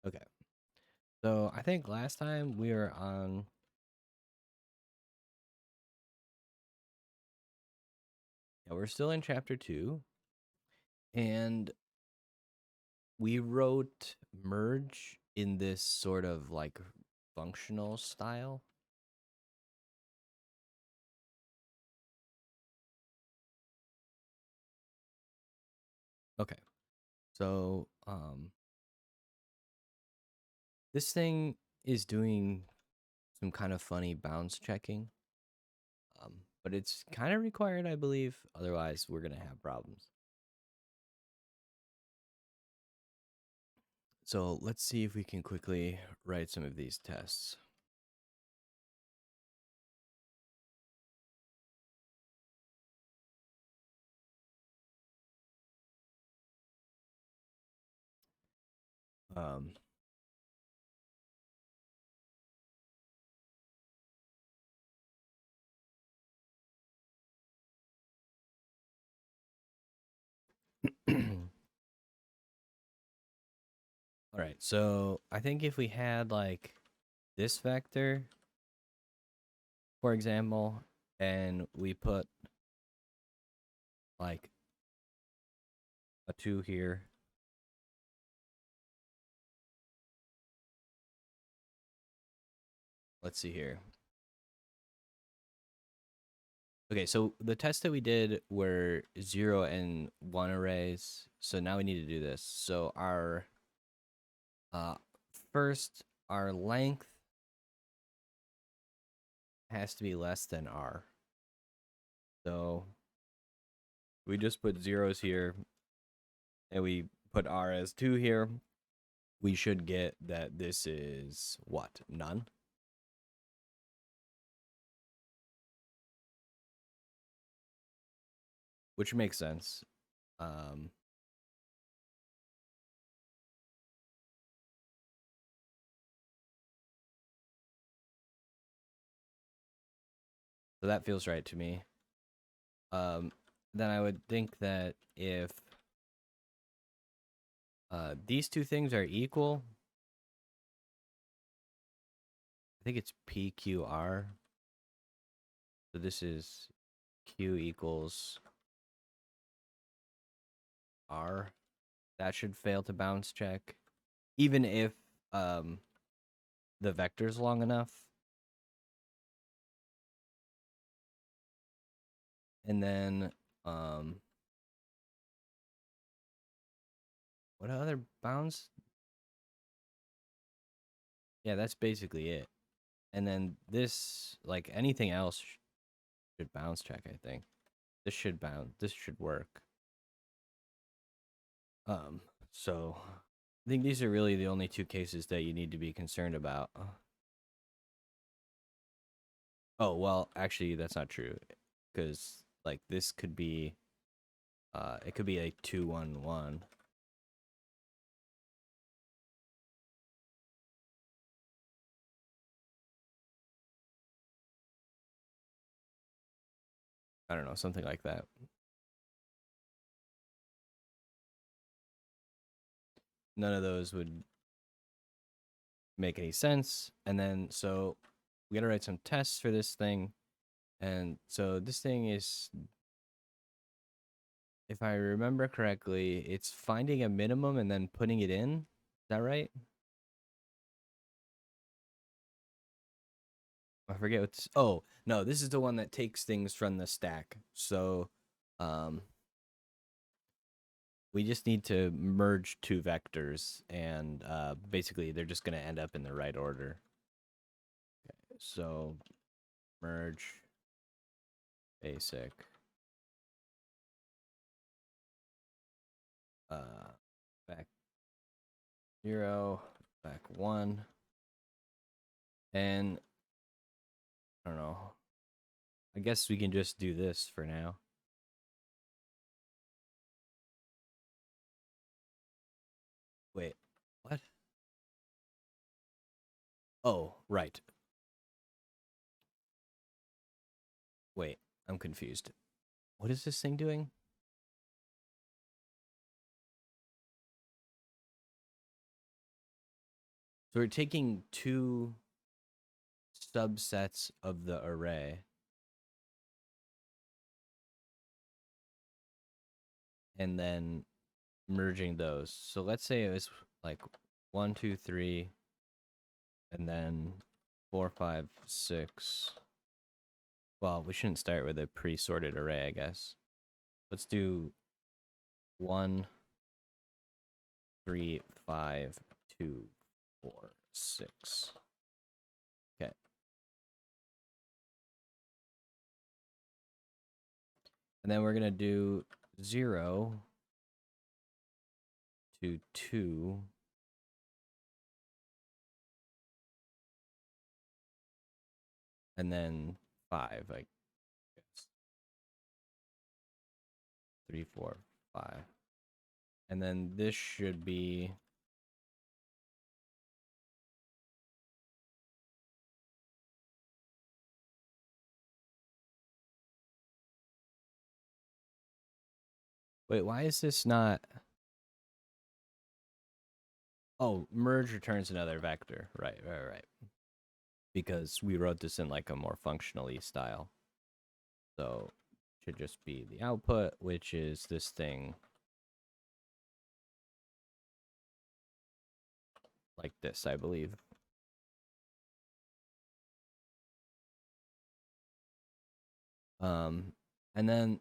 Okay. So I think last time we were on. Yeah, we're still in chapter 2, and we wrote merge in this sort of like functional style. Okay. So this thing is doing some kind of funny bounds checking. But it's kind of required, I believe. Otherwise, we're gonna have problems. So let's see if we can quickly write some of these tests. Um, All right, so I think if we had like this vector, for example, and we put like a 2 here. Let's see here. Okay, so the tests that we did were 0 and 1 arrays. So now we need to do this. So our uh first our length has to be less than r. So we just put zeros here and we put r as 2 here. We should get that this is what? None? Which makes sense. Um, so that feels right to me. Then I would think that if these two things are equal, I think it's PQR. So this is Q equals R. That should fail to bounce check, even if um, the vector's long enough. And then what other bounds? Yeah, that's basically it. And then this, like anything else, should bounce check. I think this should bounce. This should work. Um, so I think these are really the only two cases that you need to be concerned about. Oh well, actually, that's not true, because like this could be, it could be a 2-1-1. I don't know, something like that. None of those would make any sense. And then so we gotta write some tests for this thing. And so this thing is, if I remember correctly, it's finding a minimum and then putting it in. Is that right? I forget what's. Oh no, this is the one that takes things from the stack. So, um, we just need to merge two vectors, and basically they're just gonna end up in the right order. So, merge basic. Back 0, back 1, and I don't know. I guess we can just do this for now. Wait, what? Oh, right. Wait, I'm confused. What is this thing doing? So we're taking two subsets of the array and then merging those. So let's say it was like 1, 2, 3, and then 4, 5, 6. Well, we shouldn't start with a pre-sorted array, I guess. Let's do 1, 3, 5, 2, 4, 6. Okay. And then we're going to do 0 to 2. And then 5, I guess. 3, 4, 5. And then this should be wait, why is this not? Oh, merge returns another vector. Right. Because we wrote this in like a more functionally style. So it should just be the output, which is this thing like this, I believe. And then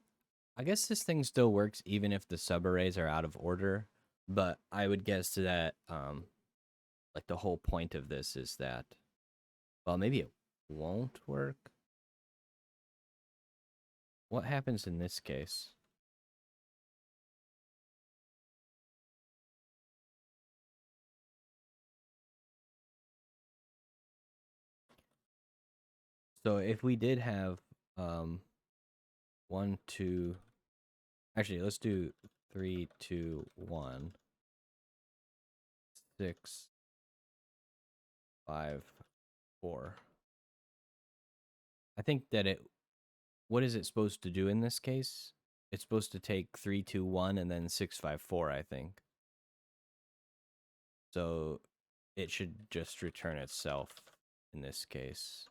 I guess this thing still works even if the subarrays are out of order, but I would guess that like the whole point of this is that, well, maybe it won't work. What happens in this case? So if we did have 1, 2, actually let's do 3, 2, 1, 6, 5, 4. I think that what is it supposed to do in this case? It's supposed to take 3, 2, 1, and then 6, 5, 4, I think. So it should just return itself in this case.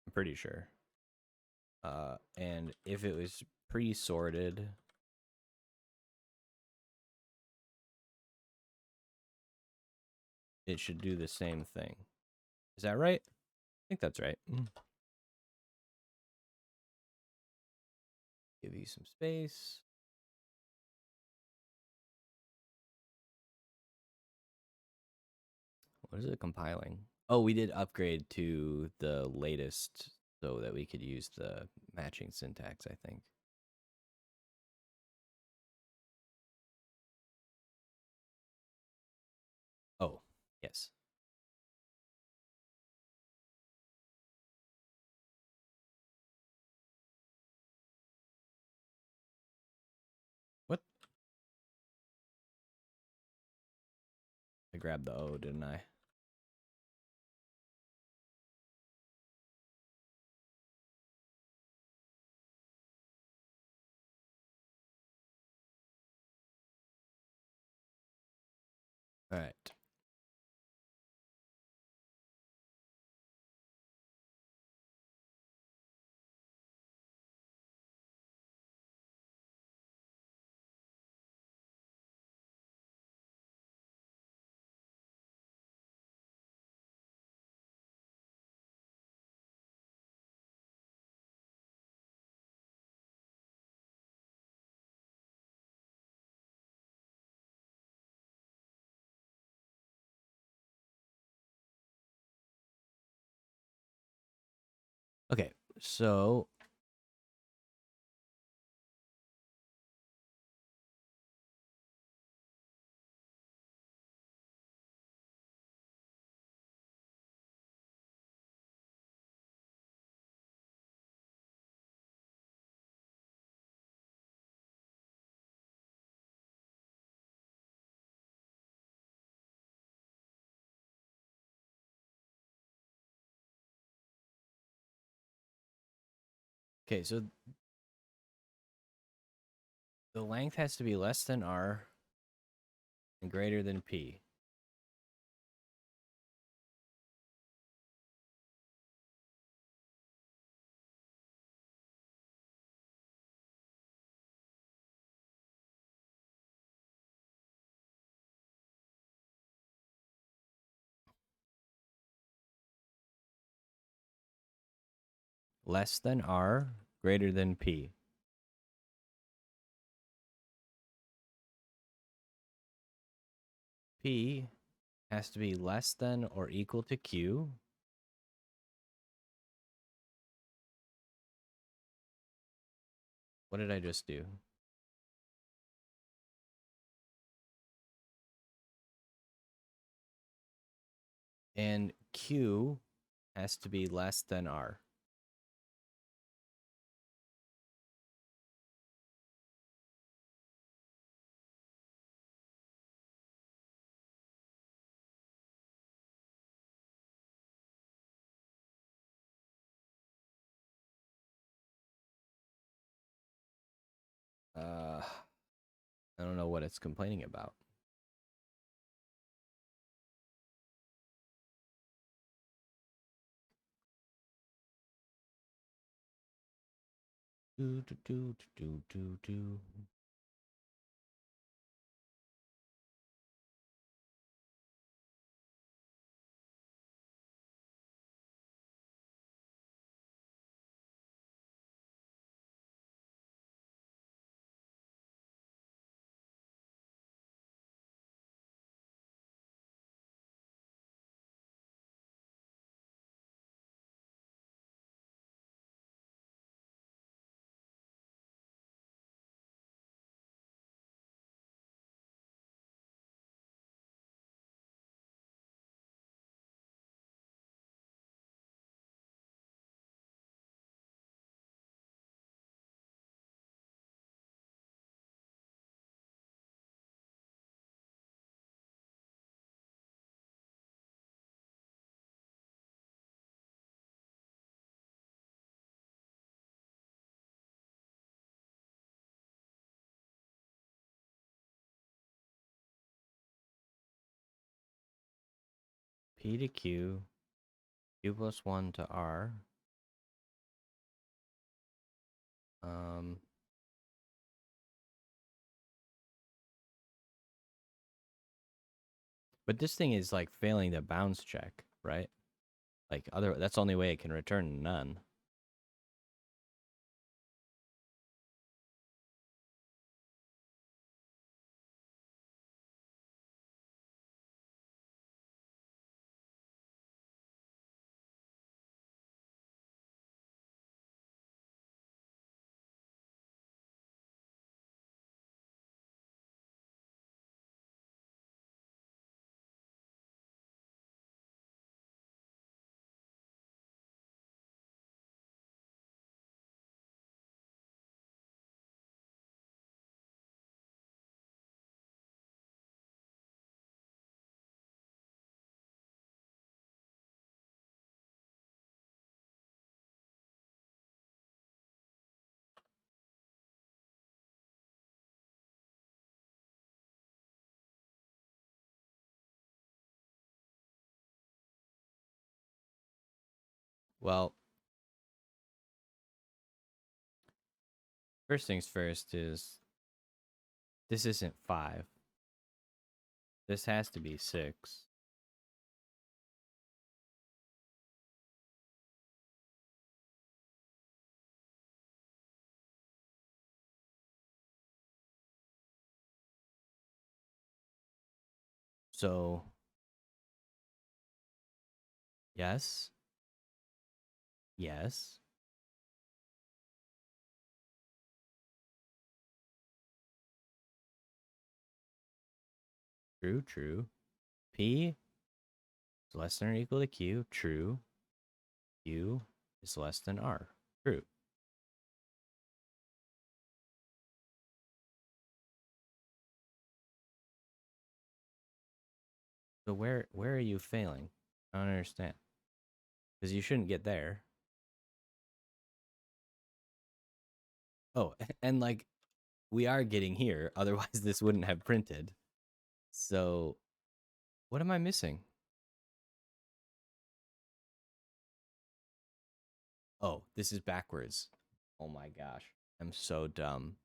I'm pretty sure. And if it was pre-sorted, it should do the same thing. Is that right? I think that's right. Give you some space. What is it compiling? Oh, we did upgrade to the latest so that we could use the matching syntax, I think. Oh, yes. What? I grabbed the O, didn't I? All right. Okay, so okay, so The length has to be less than r and greater than p. Less than r, greater than p. P has to be less than or equal to q. What did I just do? And q has to be less than r. I don't know what it's complaining about. Do, do, do, do, do, do. P to q, q plus 1 to r. But this thing is like failing the bounds check, right? Like that's the only way it can return none. Well, first things first is this isn't 5. This has to be 6. So, yes. Yes. True, true. P is less than or equal to q. True. Q is less than r. True. So where are you failing? I don't understand. Because you shouldn't get there. Oh, and like we are getting here. Otherwise, this wouldn't have printed. So, what am I missing? Oh, this is backwards. Oh my gosh. I'm so dumb.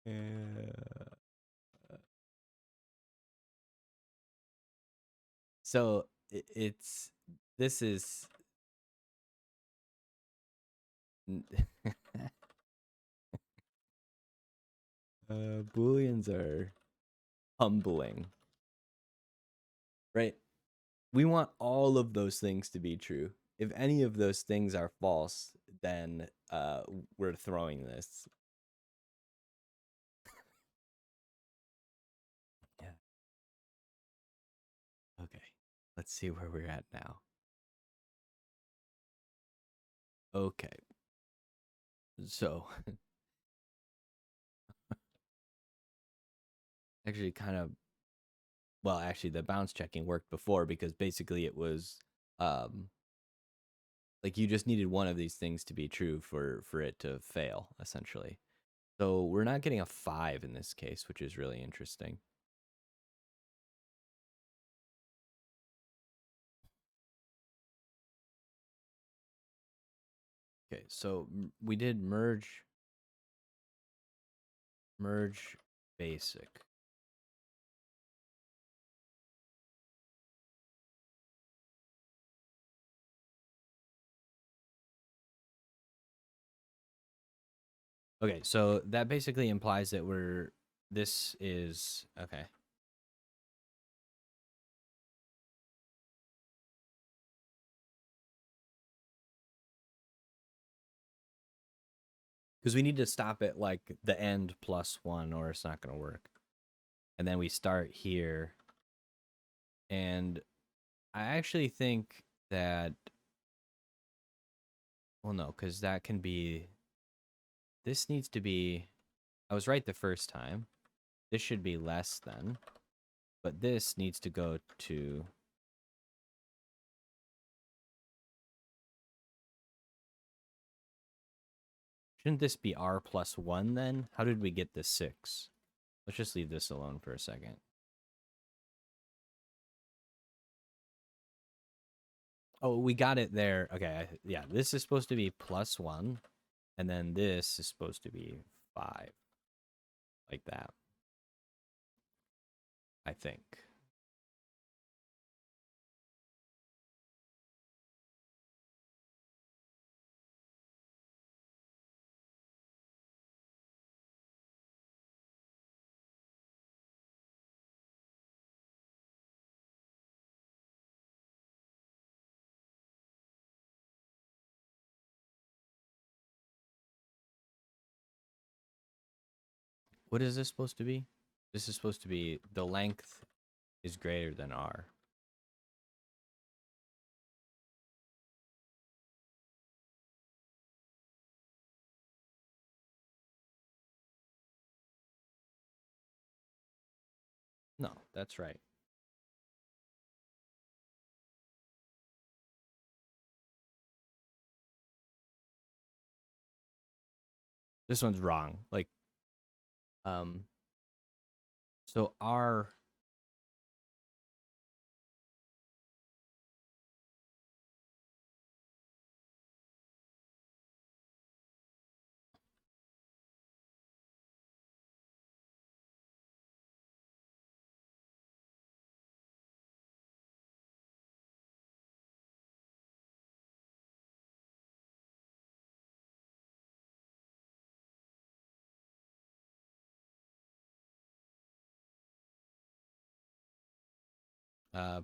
Uh, so it's this is booleans are humbling, right? We want all of those things to be true. If any of those things are false, then we're throwing this. Yeah. Okay. Let's see where we're at now. Okay. So, actually kind of well, actually the bounce checking worked before because basically it was um like you just needed one of these things to be true for it to fail essentially. So we're not getting a 5 in this case, which is really interesting. Okay, so we did merge basic. Okay, so that basically implies that this is okay. Because we need to stop at like the end plus 1 or it's not going to work. And then we start here. And I actually think that well no, because that can be this needs to be I was right the first time. This should be less than. But this needs to go to shouldn't this be r plus 1 then? How did we get the 6? Let's just leave this alone for a second. Oh, we got it there. Okay, yeah, this is supposed to be plus 1, and then this is supposed to be 5. Like that. I think. What is this supposed to be? This is supposed to be the length is greater than r. No, that's right. This one's wrong. Like, um, so r.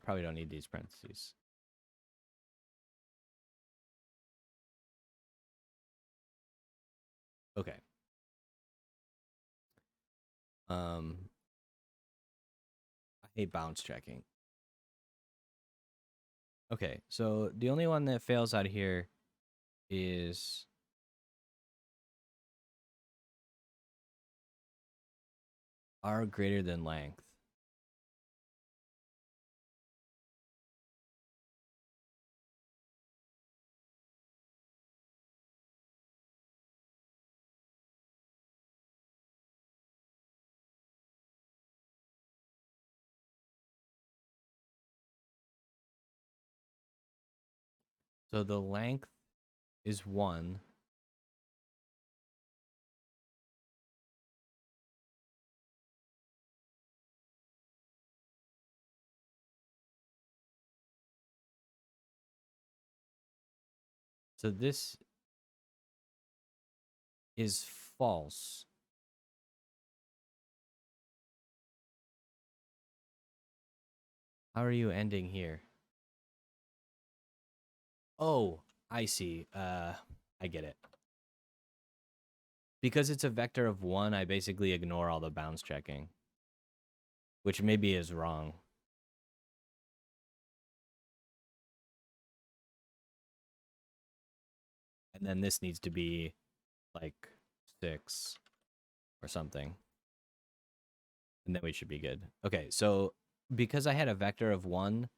Probably don't need these parentheses. Okay. I hate bounce checking. Okay, so the only one that fails out here is r greater than length. So the length is 1. So this is false. How are you ending here? Oh, I see. I get it. Because it's a vector of 1, I basically ignore all the bounds checking, which maybe is wrong. And then this needs to be like 6 or something. And then we should be good. Okay, so because I had a vector of 1,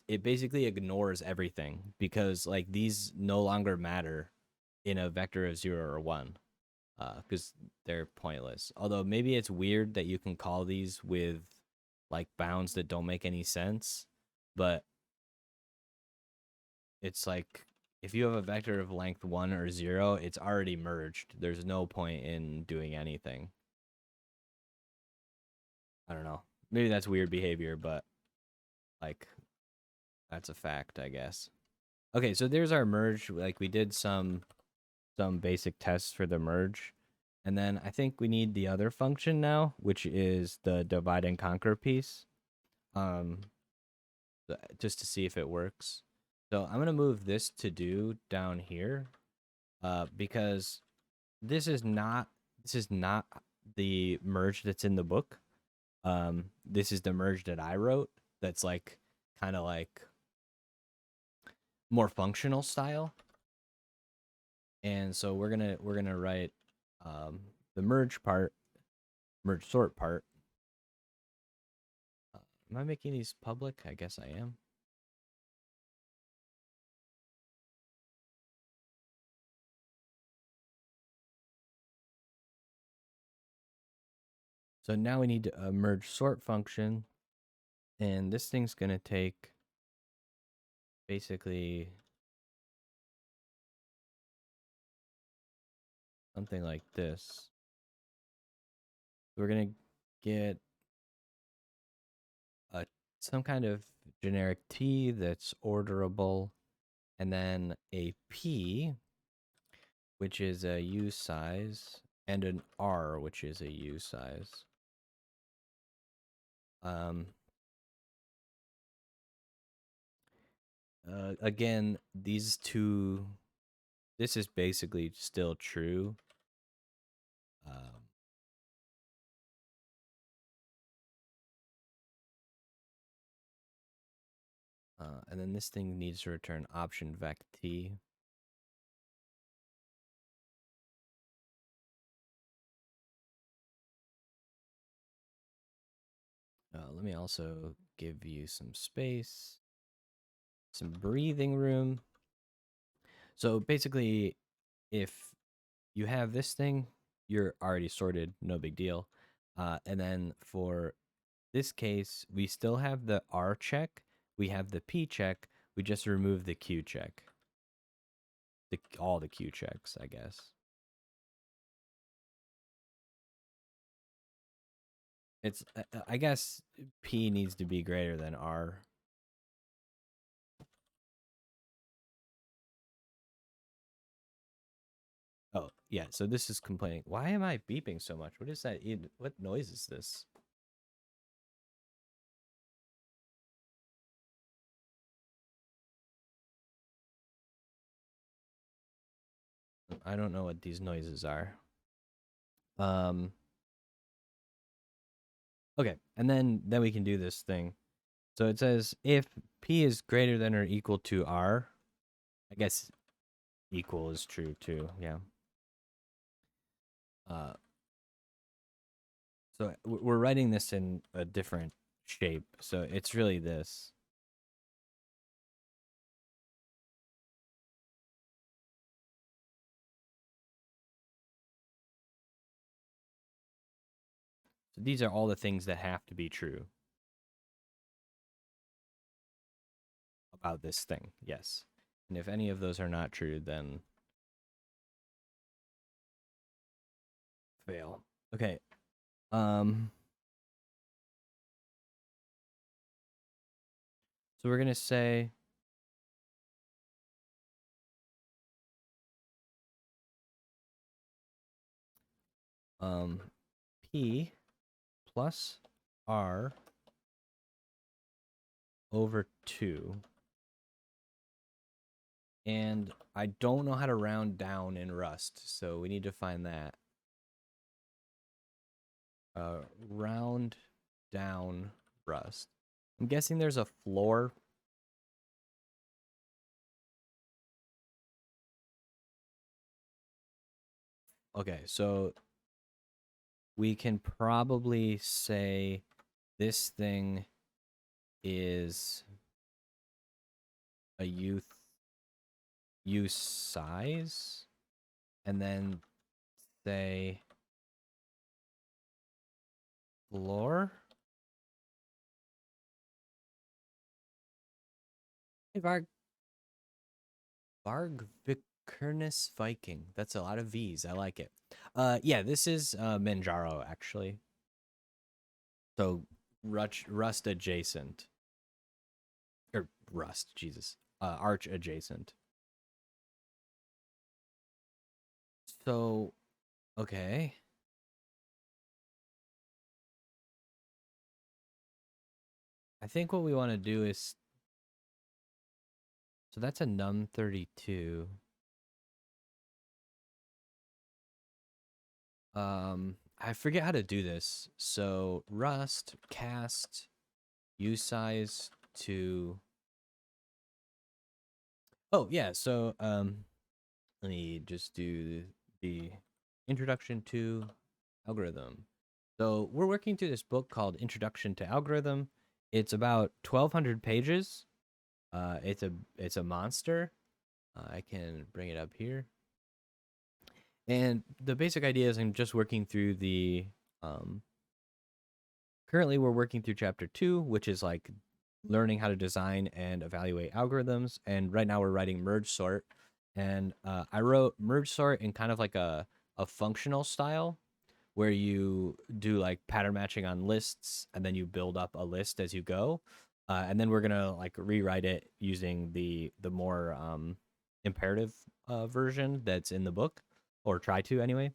it basically ignores everything because like these no longer matter in a vector of 0 or 1 because they're pointless. Although maybe it's weird that you can call these with like bounds that don't make any sense, but it's like if you have a vector of length 1 or 0, it's already merged. There's no point in doing anything. I don't know. Maybe that's weird behavior, but like that's a fact, I guess. Okay, so there's our merge. Like we did some basic tests for the merge. And then I think we need the other function now, which is the divide and conquer piece. Um just to see if it works. So I'm gonna move this to do down here. Because this is not the merge that's in the book. This is the merge that I wrote that's like kind of like more functional style. And so we're gonna write the merge sort part. Am I making these public? I guess I am. So now we need a merge sort function, and this thing's gonna take basically something like this. We're gonna get a some kind of generic T that's orderable, and then a P, which is a U size, and an R, which is a U size. Um, again, these two, this is basically still true. And then this thing needs to return option vec t. Let me also give you some space, some breathing room. So basically, if you have this thing, you're already sorted, no big deal. And then for this case, we still have the R check, we have the P check, we just remove the Q check. All the Q checks, I guess. It's I guess P needs to be greater than R. Oh, yeah, so this is complaining. Why am I beeping so much? What is that? What noise is this? I don't know what these noises are. Okay, and then we can do this thing. So it says if P is greater than or equal to R, I guess equal is true too, yeah. So we're writing this in a different shape. So it's really this. So these are all the things that have to be true about this thing. Yes. And if any of those are not true, then fail. Okay. So we're gonna say P plus R over 2. And I don't know how to round down in Rust, so we need to find that. Round down Rust. I'm guessing there's a floor. Okay, so we can probably say this thing is a use size, and then say floor. Vargvikernes Viking. That's a lot of V's. I like it. Yeah, this is Manjaro actually. So Rust adjacent. Or Rust, Jesus. Arch adjacent. So, okay. I think what we want to do is, so that's a num32. I forget how to do this. So Rust cast usize to. Oh yeah. So let me just do the introduction to algorithm. So we're working through this book called Introduction to Algorithm. It's about 1,200 pages. It's a monster. I can bring it up here. And the basic idea is I'm just working through the currently we're working through chapter 2, which is like learning how to design and evaluate algorithms. And right now we're writing merge sort. And I wrote merge sort in kind of like a functional style where you do like pattern matching on lists and then you build up a list as you go. And then we're gonna like rewrite it using the more imperative version that's in the book, or try to anyway.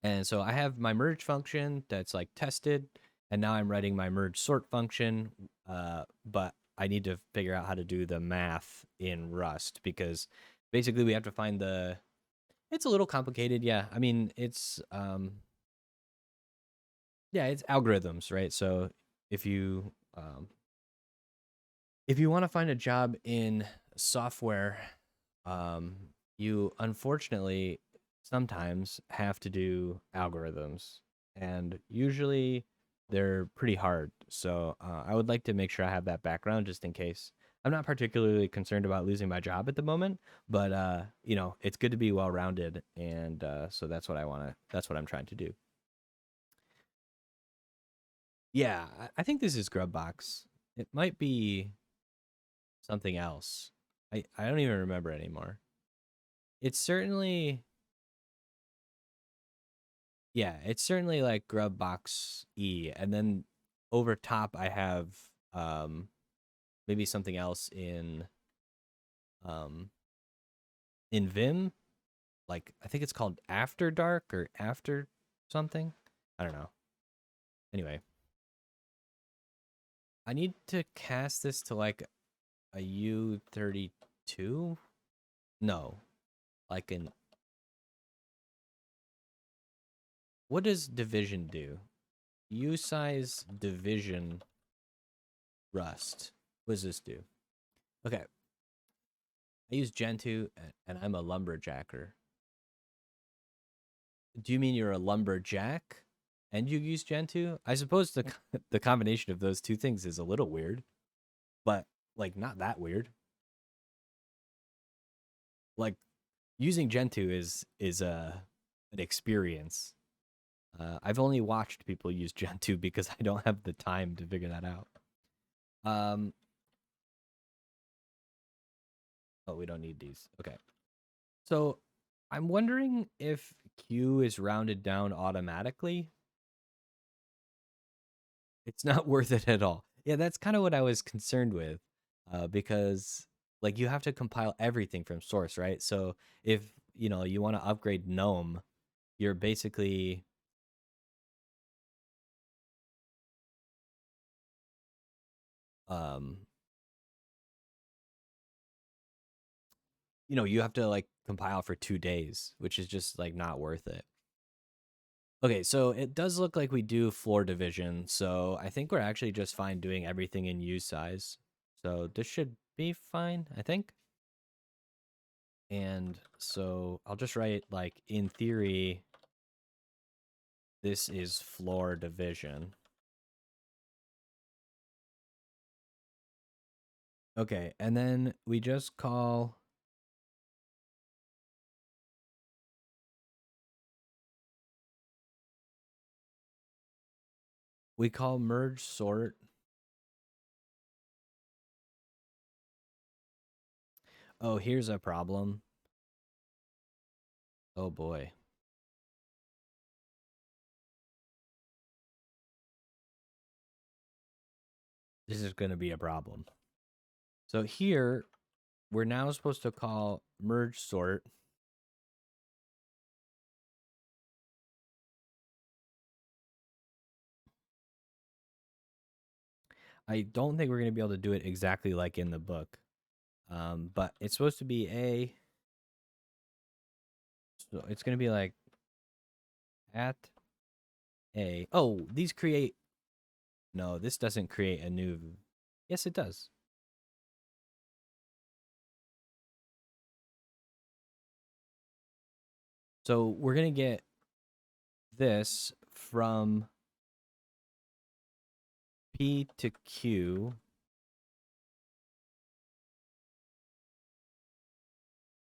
And so I have my merge function that's like tested, and now I'm writing my merge sort function. But I need to figure out how to do the math in Rust because basically we have to find the. It's a little complicated, yeah. I mean, it's yeah, it's algorithms, right? So if you want to find a job in software, um, you unfortunately sometimes have to do algorithms, and usually they're pretty hard. So I would like to make sure I have that background just in case. I'm not particularly concerned about losing my job at the moment, but it's good to be well rounded, and so that's what I want to. That's what I'm trying to do. Yeah, I think this is Grubbox. It might be something else. I don't even remember anymore. It's certainly, yeah, it's certainly like Grubbox E, and then over top I have um maybe something else um in Vim, like I think it's called After Dark or After something. I don't know. Anyway, I need to cast this to like a U32. No, like an. What does division do? Usize division Rust. What does this do? Okay. I use Gentoo and I'm a lumberjacker. Do you mean you're a lumberjack and you use Gentoo? I suppose the the combination of those two things is a little weird, but like not that weird. Like using Gentoo is an experience. I've only watched people use Gentoo because I don't have the time to figure that out. Um, Oh, we don't need these. Okay. So I'm wondering if Q is rounded down automatically. It's not worth it at all. Yeah, that's kind of what I was concerned with, because like you have to compile everything from source, right? So if you want to upgrade GNOME, you're basically um you have to like compile for 2 days, which is just like not worth it. Okay, so it does look like we do floor division, so I think we're actually just fine doing everything in use size. So this should be fine, I think. And so I'll just write like in theory, this is floor division. Okay, and then we just call merge sort. Oh, here's a problem. Oh boy. This is going to be a problem. So here, we're now supposed to call merge sort. I don't think we're going to be able to do it exactly like in the book. But it's supposed to be a. So it's going to be like at a. Oh, these create. No, this doesn't create a new. Yes, it does. So we're going to get this from P to Q.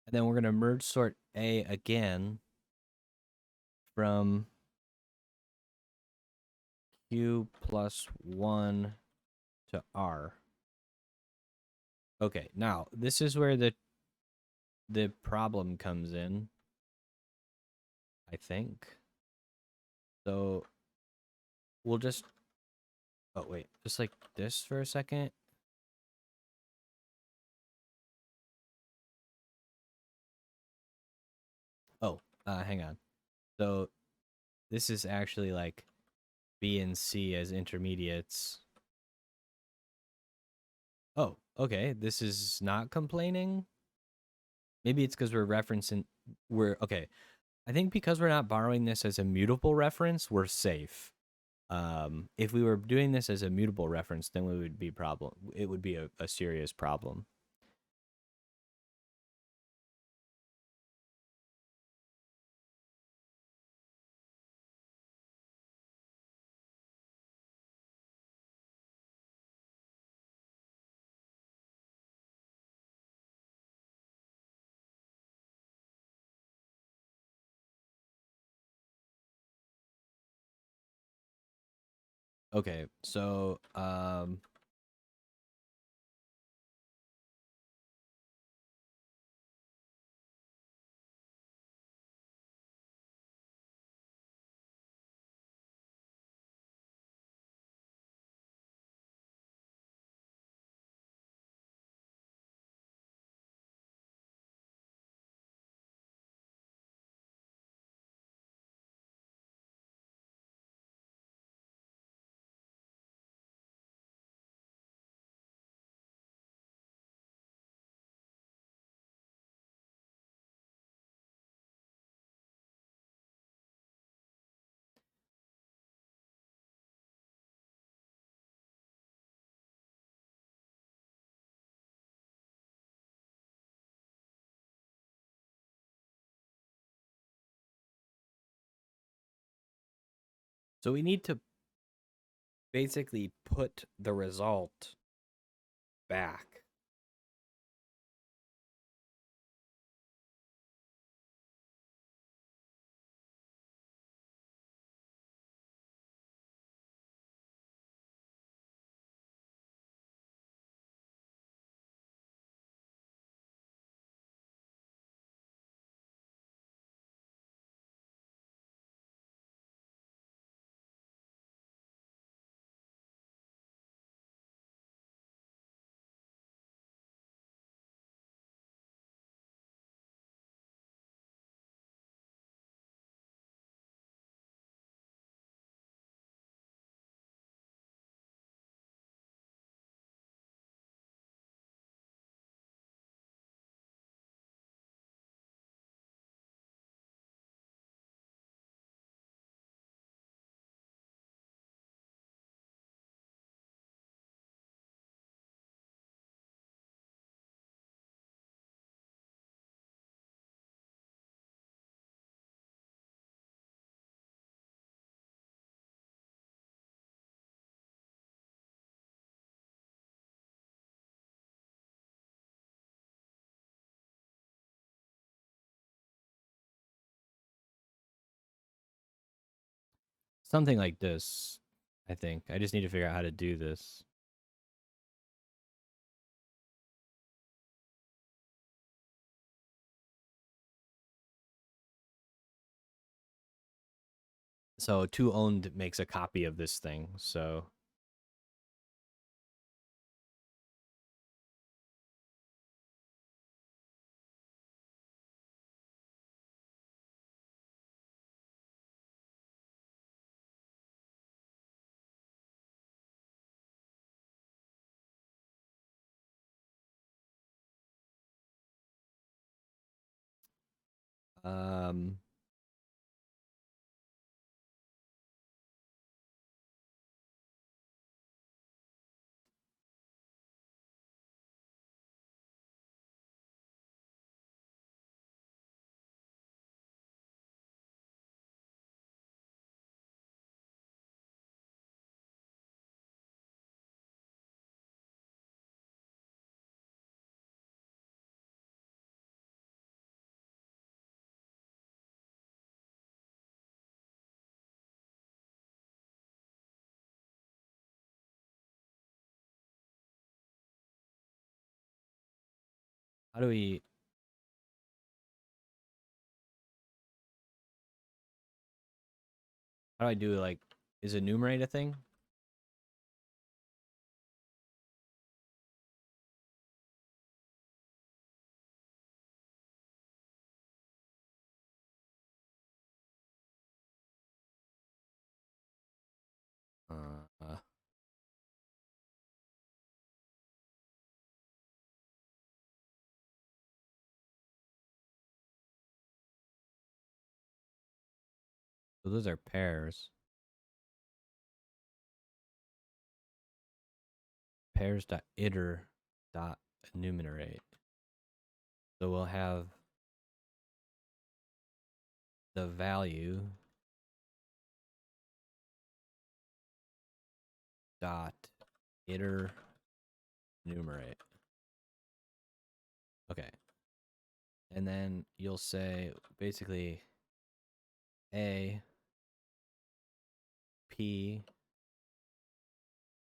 And then we're going to merge sort A again from Q plus 1 to R. Okay, now this is where the problem comes in, I think. So we'll just oh wait, just like this for a second. Oh, hang on. So this is actually like B and C as intermediates. Oh, okay. This is not complaining. Maybe it's because we're okay. I think because we're not borrowing this as a mutable reference, we're safe. If we were doing this as a mutable reference, then we would be problem. It would be a serious problem. Okay, so we need to basically put the result back. Something like this, I think. I just need to figure out how to do this. So toOwned makes a copy of this thing. So um how do we how do I do like is enumerate a thing? Uh, so those are pairs. Pairs.iter.enumerate. So we'll have the value dot iter enumerate. Okay. And then you'll say basically A P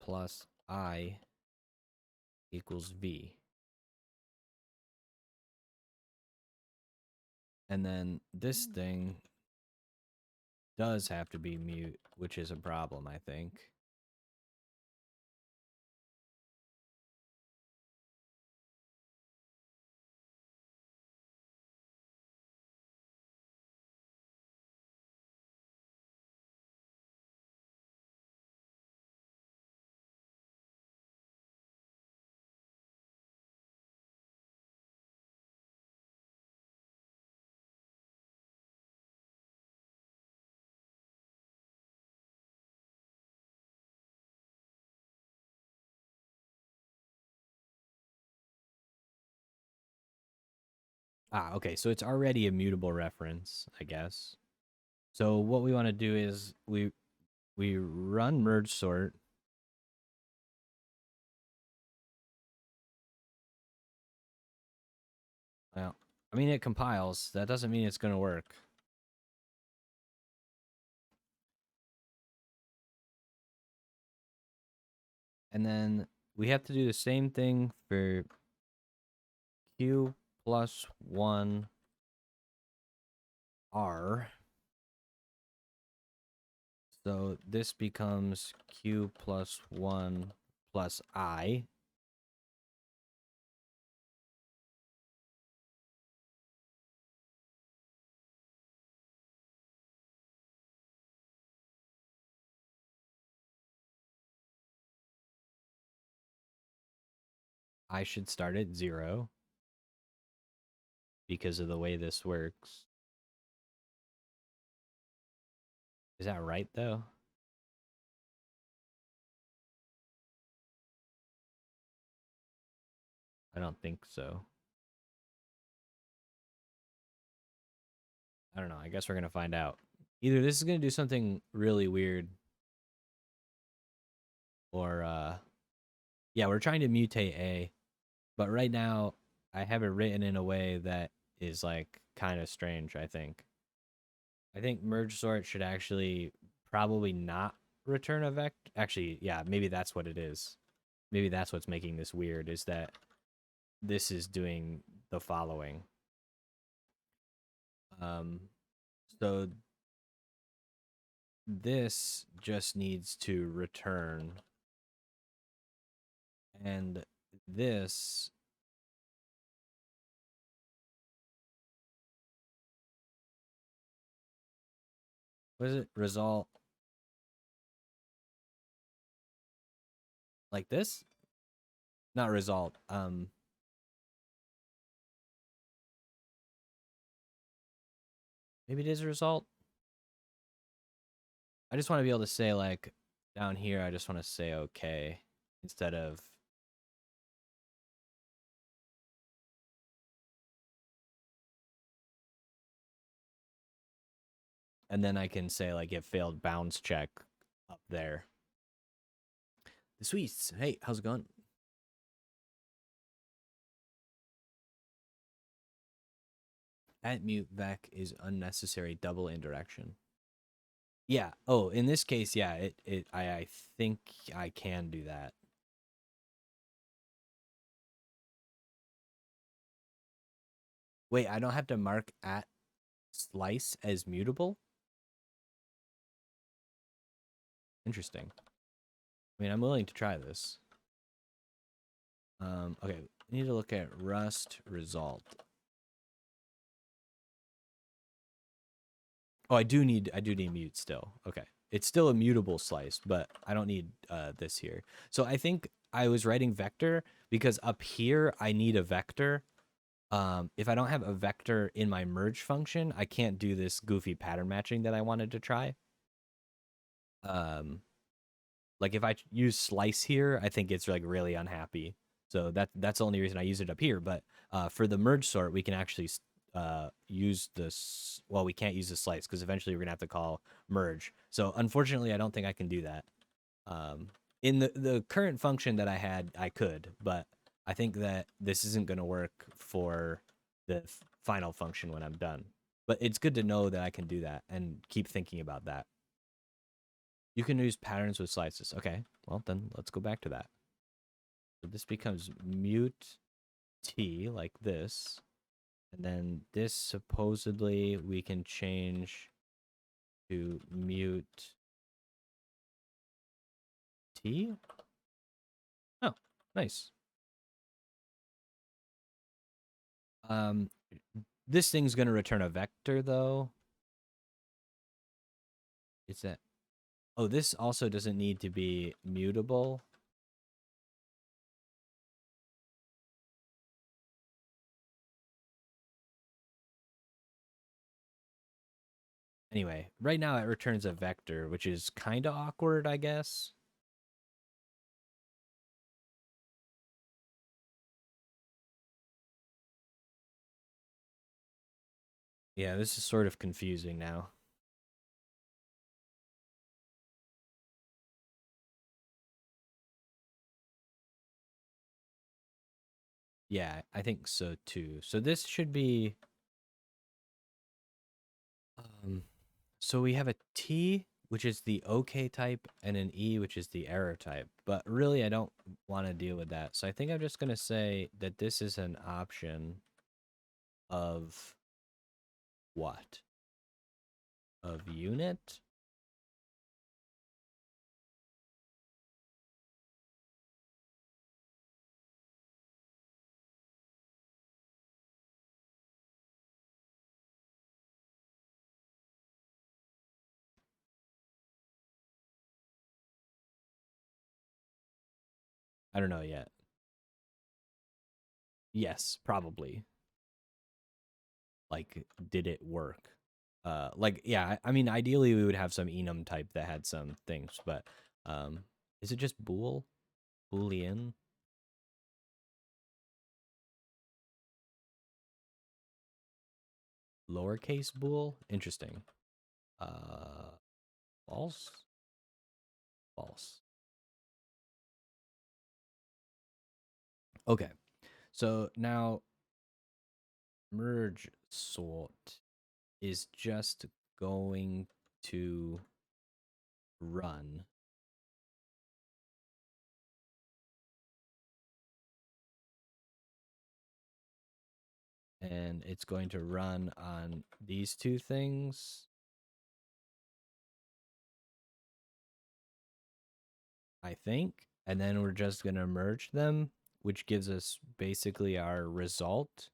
plus I equals V. And then this thing does have to be mute, which is a problem, I think. Ah, okay, so it's already a mutable reference, I guess. So what we want to do is we run merge sort. Well, I mean it compiles. That doesn't mean it's going to work. And then we have to do the same thing for Q plus 1 R. So this becomes Q plus 1 plus I. I should start at 0 because of the way this works. Is that right, though? I don't think so. I don't know. I guess we're going to find out. Either this is going to do something really weird or, yeah, we're trying to mutate A, but right now I have it written in a way that is like kind of strange, I think. I think merge sort should actually probably not return a vector. Actually, yeah, maybe that's what it is. Maybe that's what's making this weird, is that this is doing the following. So this just needs to return, and this what is it? Result like this? Not result. Maybe it is a result. I just want to be able to say, like, down here, I just want to say okay instead of. And then I can say, like, it failed bounds check up there. The Sweets. Hey, how's it going? At mute vec is unnecessary double indirection. Yeah. Oh, in this case, yeah, I think I can do that. Wait, I don't have to mark at slice as mutable? Interesting. I mean, I'm willing to try this. Okay, I need to look at Rust result. Oh, I do need mute still. Okay. It's still a mutable slice, but I don't need this here. So I think I was writing vector because up here I need a vector. If I don't have a vector in my merge function, I can't do this goofy pattern matching that I wanted to try. Like if I use slice here, I think it's like really unhappy. So that's the only reason I use it up here. But for the merge sort, we can actually use this. Well, we can't use the slice because eventually we're gonna have to call merge. So unfortunately, I don't think I can do that. In the current function that I had, I could, but I think that this isn't gonna work for the final function when I'm done. But it's good to know that I can do that and keep thinking about that. You can use patterns with slices. Okay, well then let's go back to that. So this becomes mute t like this. And then this supposedly we can change to mute t. Oh, nice. This thing's gonna return a vector though. Is that? Oh, this also doesn't need to be mutable. Anyway, right now it returns a vector, which is kind of awkward, I guess. Yeah, this is sort of confusing now. Yeah, I think so too. So this should be so we have a T, which is the OK type, and an E, which is the error type. But really, I don't want to deal with that. So I think I'm just going to say that this is an option of what? Of unit? I don't know yet. Yes, probably. Like, did it work? Like, yeah, I mean, ideally we would have some enum type that had some things, but is it just bool? Boolean? Lowercase bool? Interesting. False? False. Okay. So now merge sort is just going to run. And it's going to run on these two things. I think. And then we're just going to merge them, which gives us basically our result.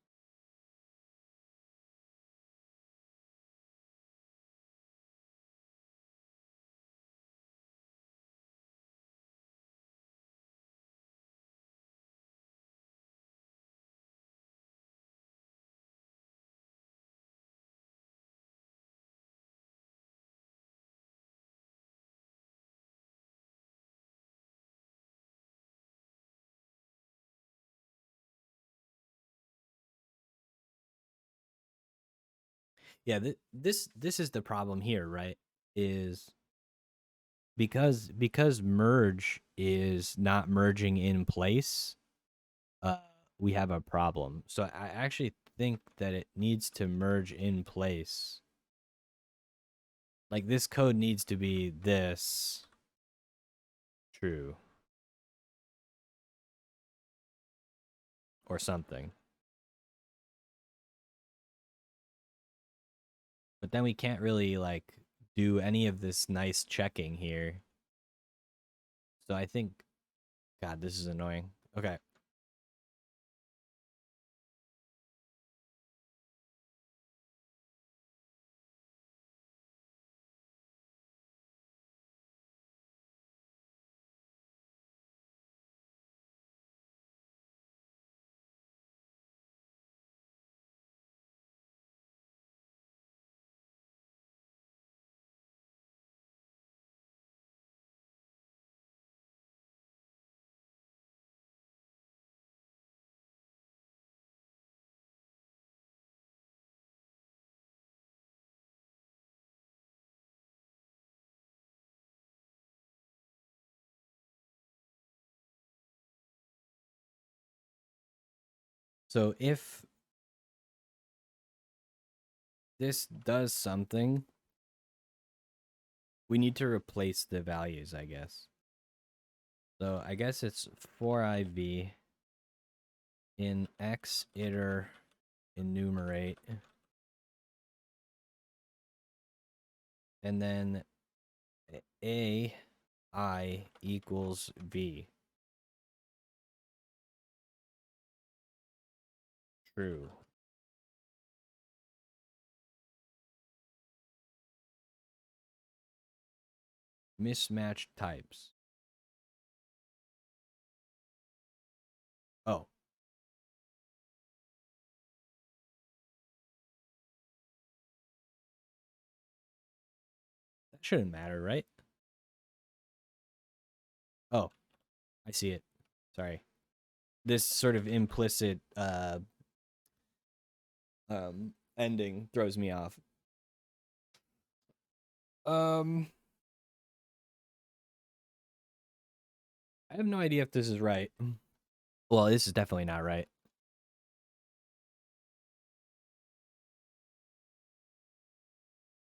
Yeah, this is the problem here, right? Is because merge is not merging in place, uh we have a problem. So I actually think that it needs to merge in place. Like this code needs to be this true or something. But then we can't really like do any of this nice checking here. So I think, God, this is annoying. Okay. So if this does something, we need to replace the values, I guess. So I guess it's for IV in X iter enumerate, and then A I equals V. True. Mismatched types. Oh. That shouldn't matter, right? Oh, I see it. Sorry. This sort of implicit ending throws me off. Um I have no idea if this is right. Well, this is definitely not right.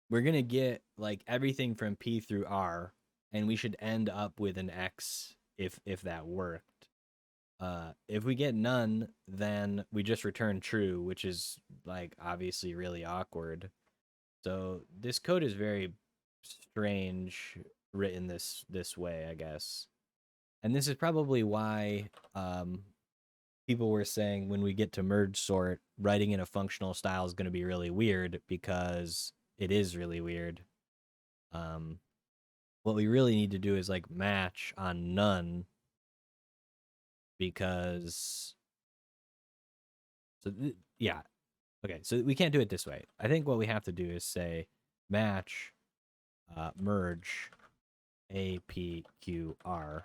We're going to get like everything from P through R, and we should end up with an X if that worked. If we get none, then we just return true, which is like obviously really awkward. So this code is very strange written this way, I guess. And this is probably why people were saying when we get to merge sort, writing in a functional style is going to be really weird because it is really weird. Um, what we really need to do is like match on none because yeah. Okay, so we can't do it this way. I think what we have to do is say match merge APQR,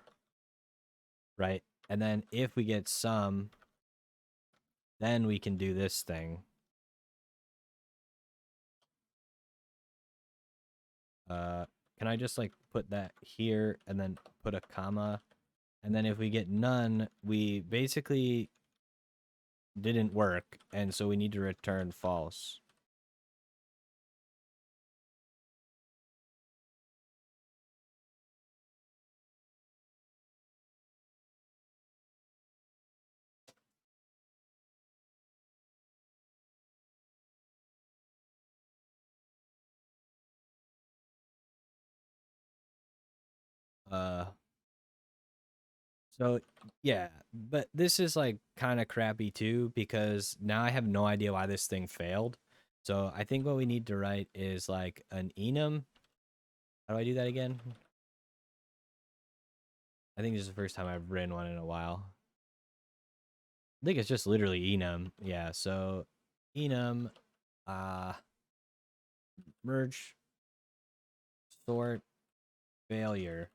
right? And then if we get some, then we can do this thing. Can I just like put that here and then put a comma? And then if we get none, we basically didn't work, and so we need to return false. So yeah, but this is like kind of crappy too because now I have no idea why this thing failed. So I think what we need to write is like an enum. How do I do that again? I think this is the first time I've written one in a while. I think it's just literally enum. Yeah, so enum uh merge sort failure.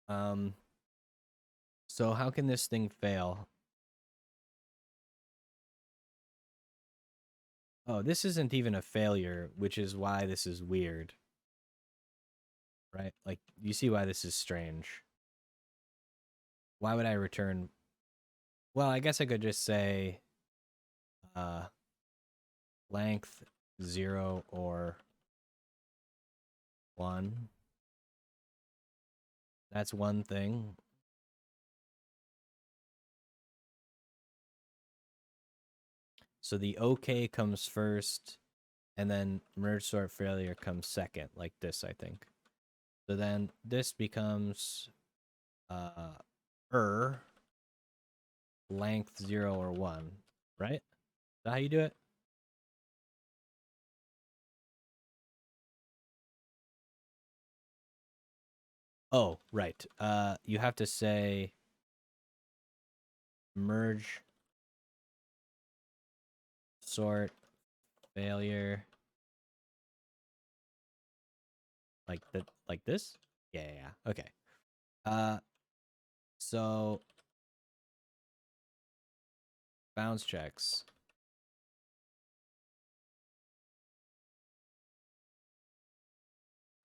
Um so how can this thing fail? Oh, this isn't even a failure, which is why this is weird. Right? Like you see why this is strange. Why would I return? Well, I guess I could just say uh length 0 or 1. That's one thing. So the OK comes first, and then merge sort failure comes second, like this, I think. So then this becomes er length 0 or 1, right? Is that how you do it? Oh, right. You have to say merge sort failure like this? Yeah, yeah, yeah. Okay. Uh so bounce checks.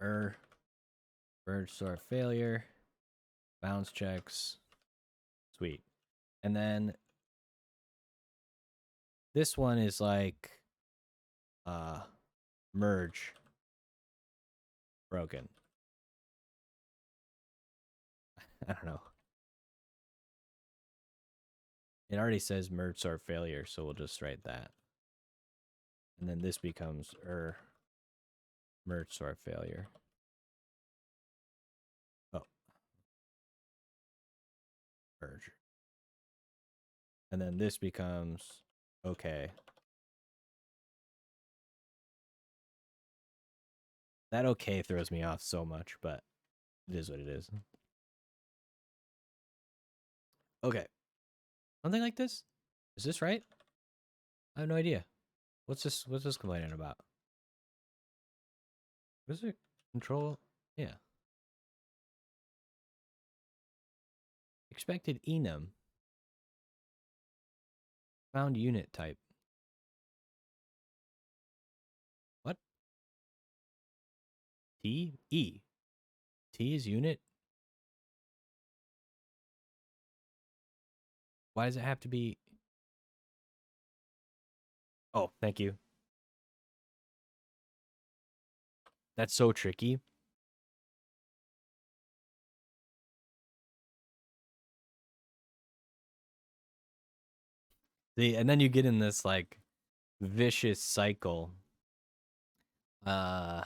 Merge sort failure. Bounce checks. Sweet. And then this one is like uh merge broken. I don't know. It already says merge sort failure, so we'll just write that. And then this becomes merge sort failure. Oh. Merge. And then this becomes okay. That okay throws me off so much, but it is what it is. Okay. Something like this? Is this right? I have no idea. What's this complaining about? What is it? Control? Yeah. Expected enum. Found unit type. What? T? E. T is unit? Why does it have to be? Oh, thank you. That's so tricky. See, and then you get in this like vicious cycle. Uh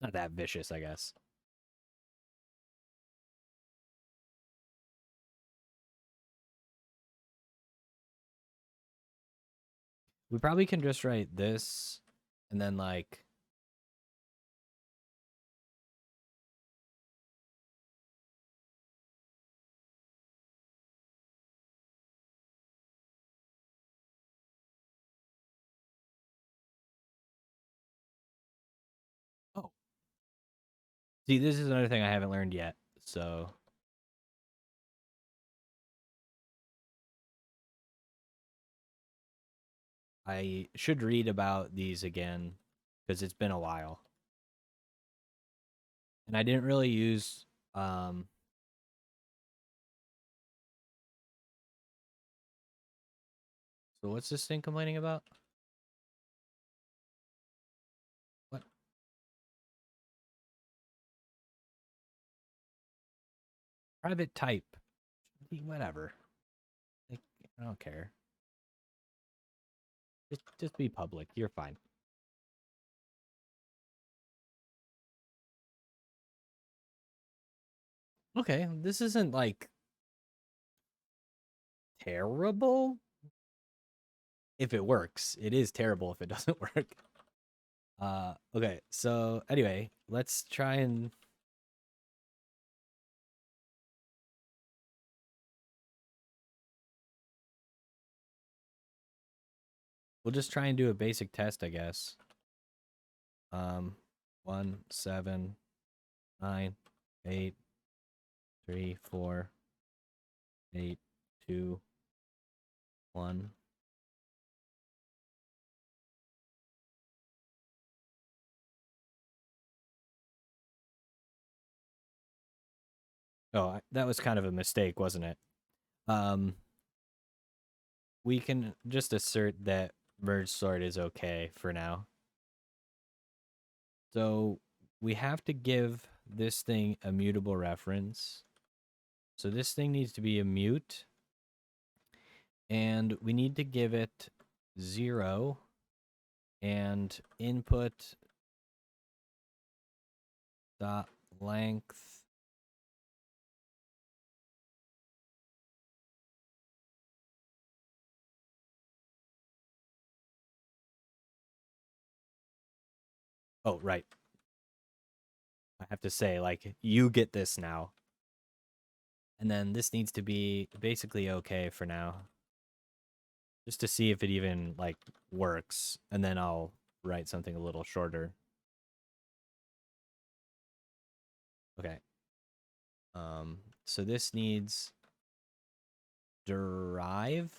not that vicious, I guess. We probably can just write this and then like oh. See, this is another thing I haven't learned yet. So I should read about these again because it's been a while. And I didn't really use so what's this thing complaining about? What? Private type. Whatever. Like, I don't care. Just be public. You're fine. Okay, this isn't like terrible. If it works, it is terrible if it doesn't work. Okay, so anyway, let's try and we'll just try and do a basic test, I guess. 1, 7, 9, 8, 3, 4, 8, 2, 1. Oh, that was kind of a mistake, wasn't it? We can just assert that merge sort is okay for now. So we have to give this thing a mutable reference. So this thing needs to be a mute. And we need to give it 0 and input dot length. Oh, right. I have to say, like, you get this now. And then this needs to be basically okay for now. Just to see if it even, like, works. And then I'll write something a little shorter. Okay. So this needs derive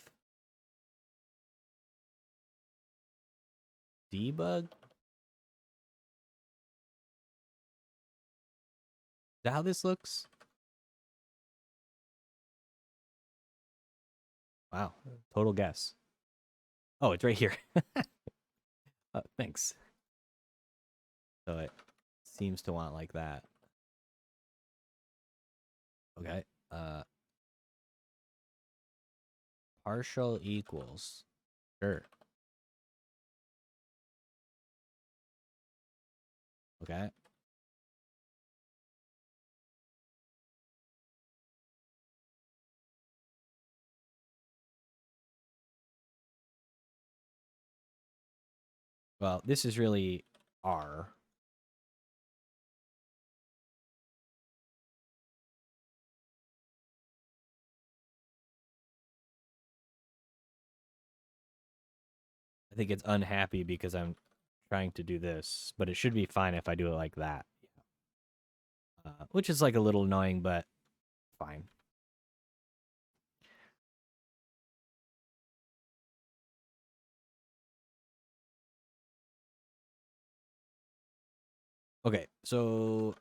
debug. Is that how this looks? Wow, total guess. Oh, it's right here. Thanks. So it seems to want like that. Okay. Partial equals. Sure. Okay. Well, this is really R. I think it's unhappy because I'm trying to do this, but it should be fine if I do it like that. Which is like a little annoying, but fine. Okay, so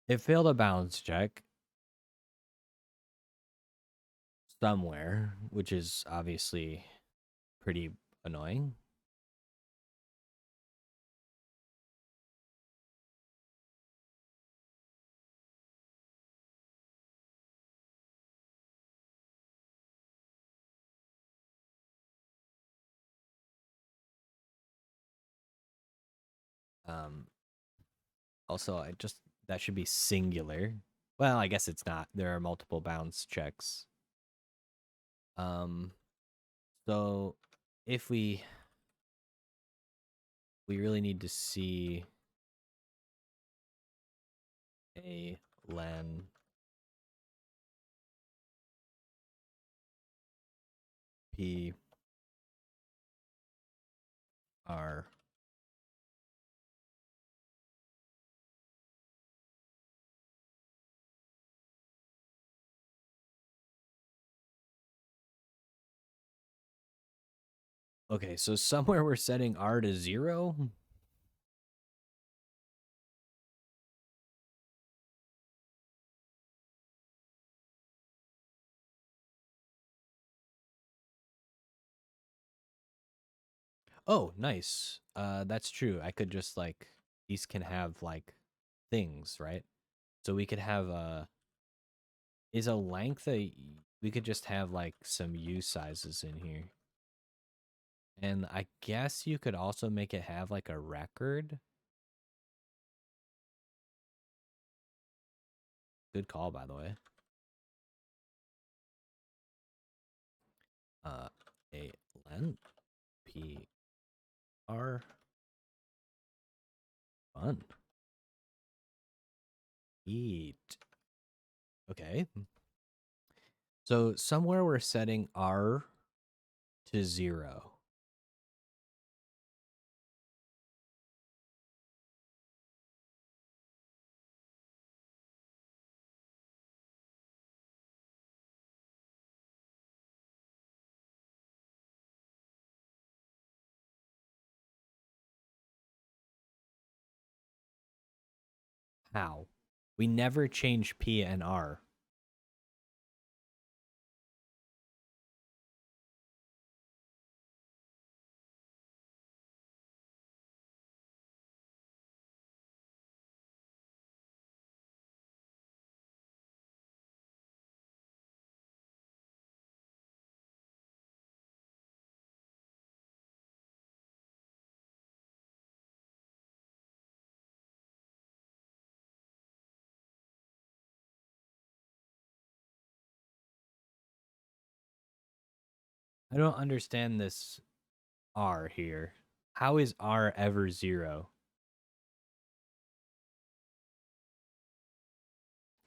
it failed a balance check somewhere, which is obviously pretty annoying. Um, Also, that should be singular. Well, I guess it's not. There are multiple bounds checks. Um, so if we really need to see a len p r. Okay, so somewhere we're setting r to 0. Oh, nice. That's true. I could just like these can have like things, right? So we could have is a length we could just have like some U sizes in here. And I guess you could also make it have like a record. Good call, by the way. Uh, a len p r fun eat. Okay. So somewhere we're setting r to 0. How? We never change p and r. I don't understand this r here. How is r ever 0?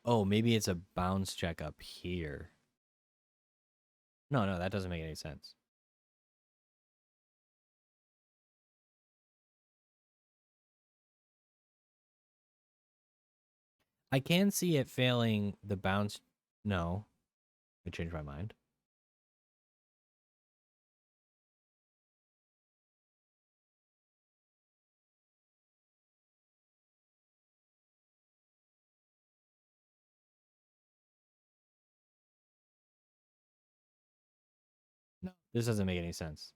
Oh, maybe it's a bounce check up here. No, no, that doesn't make any sense. I can see it failing the bounce. No, I changed my mind. No, this doesn't make any sense.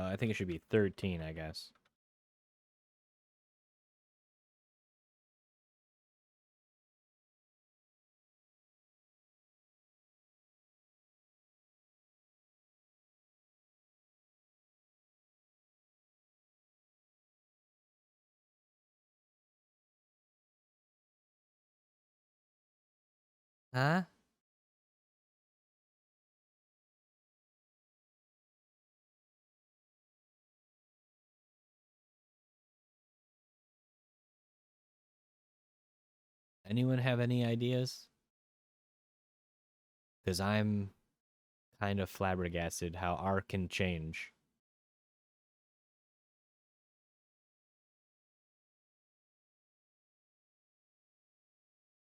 I think it should be 13, I guess. Huh? Anyone have any ideas? Because I'm kind of flabbergasted how R can change.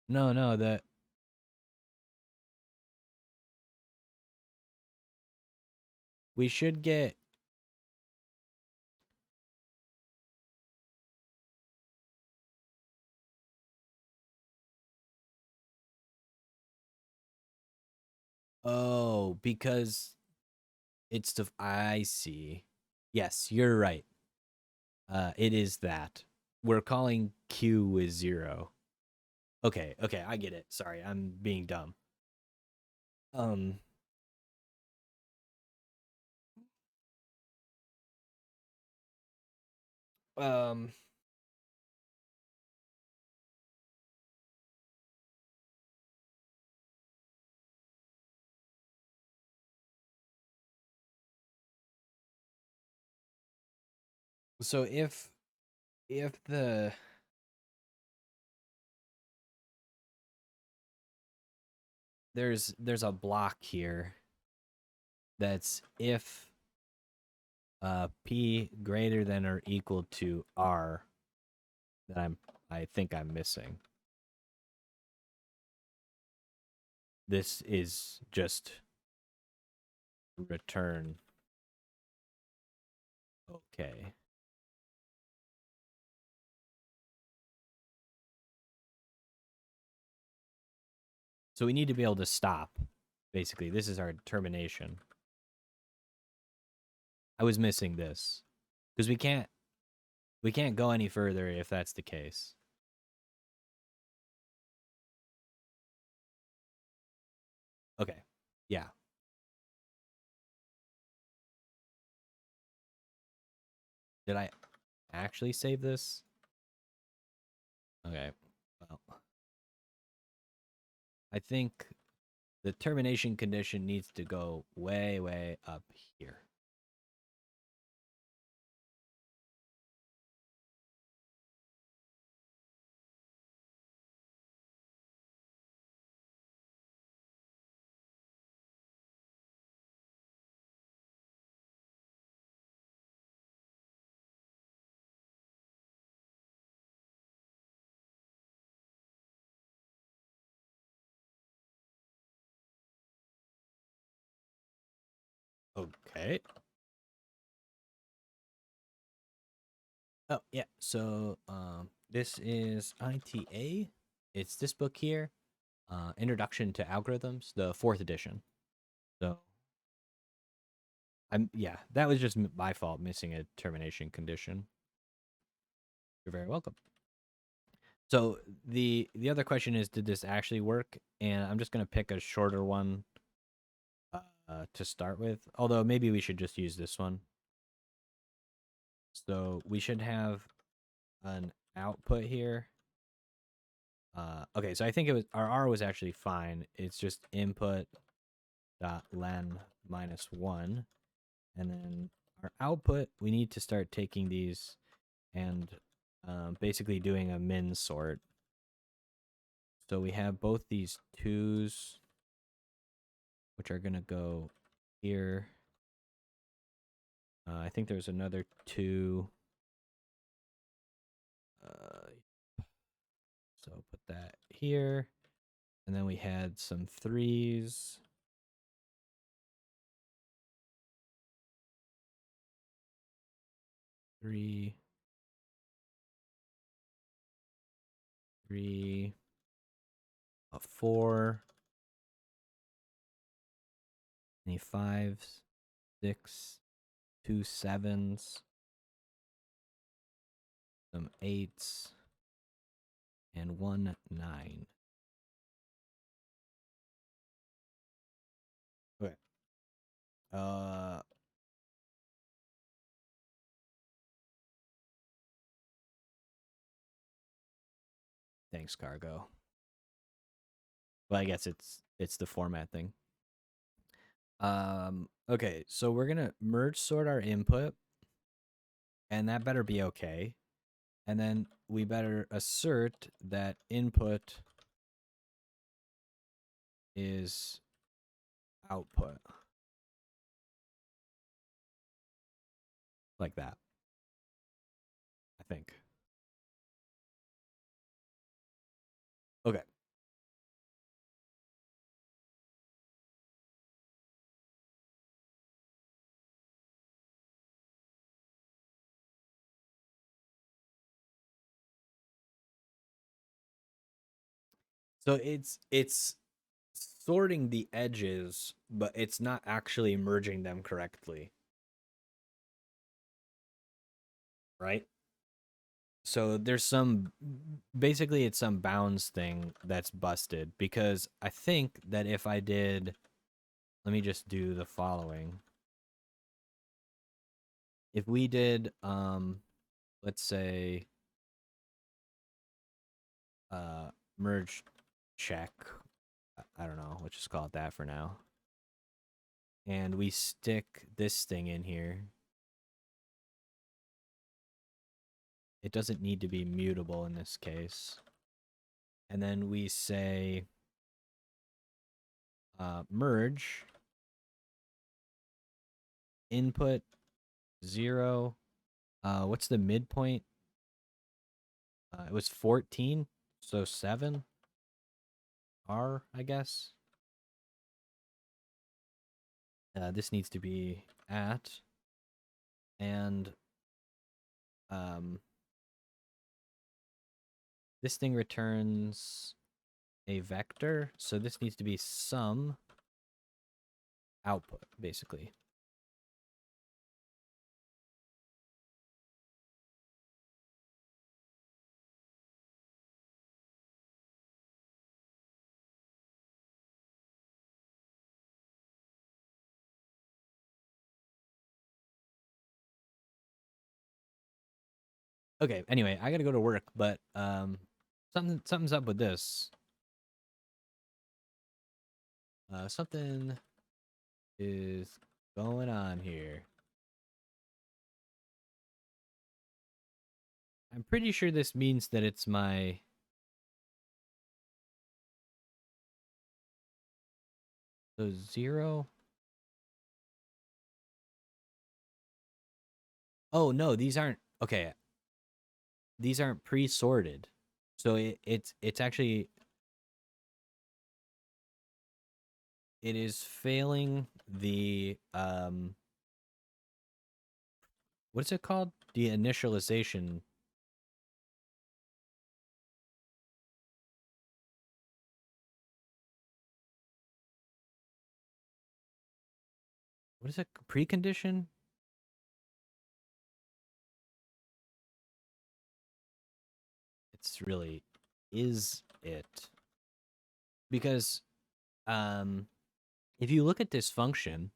No, no, that we should get. Oh, because it's the. I see. Yes, you're right. It is that. We're calling Q is 0. Okay, okay, I get it. Sorry, I'm being dumb. Um, um, so if there's a block here that's if P greater than or equal to R that I think I'm missing. This is just return. Okay. So we need to be able to stop. Basically, this is our termination. I was missing this because we can't go any further if that's the case. Okay. Yeah. Did I actually save this? Okay. Well, I think the termination condition needs to go way, way up here. Okay. Oh, yeah. So, this is ITA. It's this book here, Introduction to Algorithms, the 4th edition. So, yeah, that was just my fault missing a termination condition. You're very welcome. So, the other question is, did this actually work? And I'm just going to pick a shorter one to start with, although maybe we should just use this one. So, we should have an output here. Okay, so I think it was our R was actually fine. It's just input dot len minus 1, and then our output, we need to start taking these and basically doing a min sort. So we have both these 2s, which are gonna go here. I think there's another 2. So put that here, and then we had some 3s. 3, 3, a 4, any 5s, 6, 2 7s, some 8s, and 1 9. Okay. Thanks, Cargo. Well, I guess it's the format thing. Okay, so we're gonna merge sort our input, and that better be okay. And then we better assert that input is output. Like that. I think. Okay. So it's sorting the edges, but it's not actually merging them correctly. Right? So there's some basically it's some bounds thing that's busted, because I think that if I did, let me just do the following. If we did let's say merge check, I don't know, let's just call it that for now. And we stick this thing in here. It doesn't need to be mutable in this case. And then we say merge input 0. What's the midpoint? It was 14, so 7. R, I guess. This needs to be at, and this thing returns a vector, so this needs to be some output, basically. Okay, anyway, I gotta go to work, but something's up with this. Something is going on here. I'm pretty sure this means that it's my... So 0. Oh no, these aren't... Okay, these aren't pre-sorted. So it's actually... It is failing the what's it called? The initialization. What is it? Precondition? It's really... Is it? Because if you look at this function,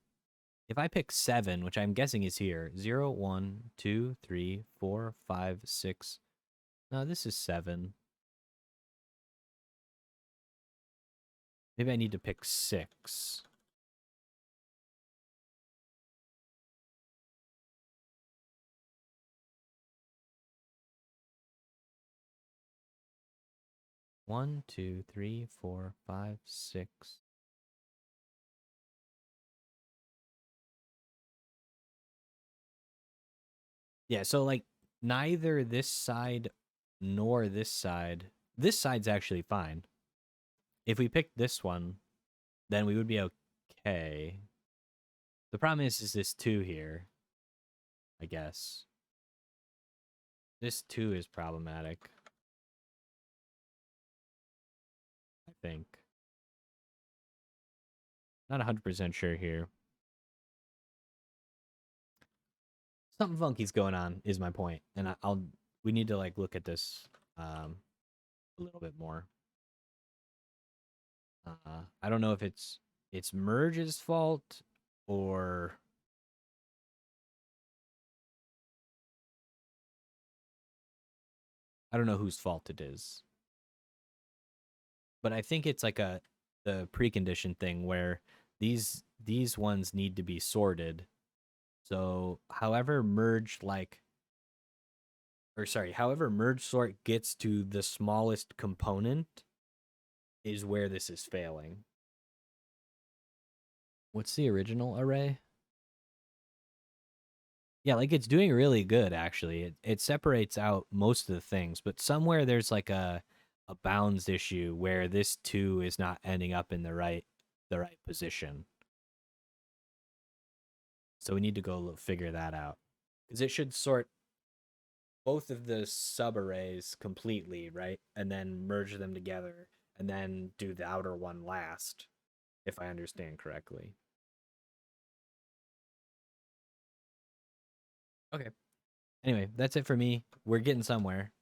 if I pick 7, which I'm guessing is here, 0, 1, 2, 3, 4, 5, 6. No, this is 7. Maybe I need to pick 6. One, 2, 3, 4, 5, 6. Yeah, so like neither this side nor this side. This side's actually fine. If we picked this one, then we would be okay. The problem is this 2 here, I guess. This 2 is problematic, I think. Not 100% sure here. Something funky's going on is my point, and we need to like look at this a little bit more. I don't know if it's merge's fault or I don't know whose fault it is. But I think it's like the precondition thing where these ones need to be sorted. So however merge sort gets to the smallest component is where this is failing. What's the original array? Yeah, like it's doing really good actually. It separates out most of the things, but somewhere there's like a bounds issue where this 2 is not ending up in the right position. So we need to go figure that out. Because it should sort both of the subarrays completely, right? And then merge them together and then do the outer one last, if I understand correctly. Okay. Anyway, that's it for me. We're getting somewhere.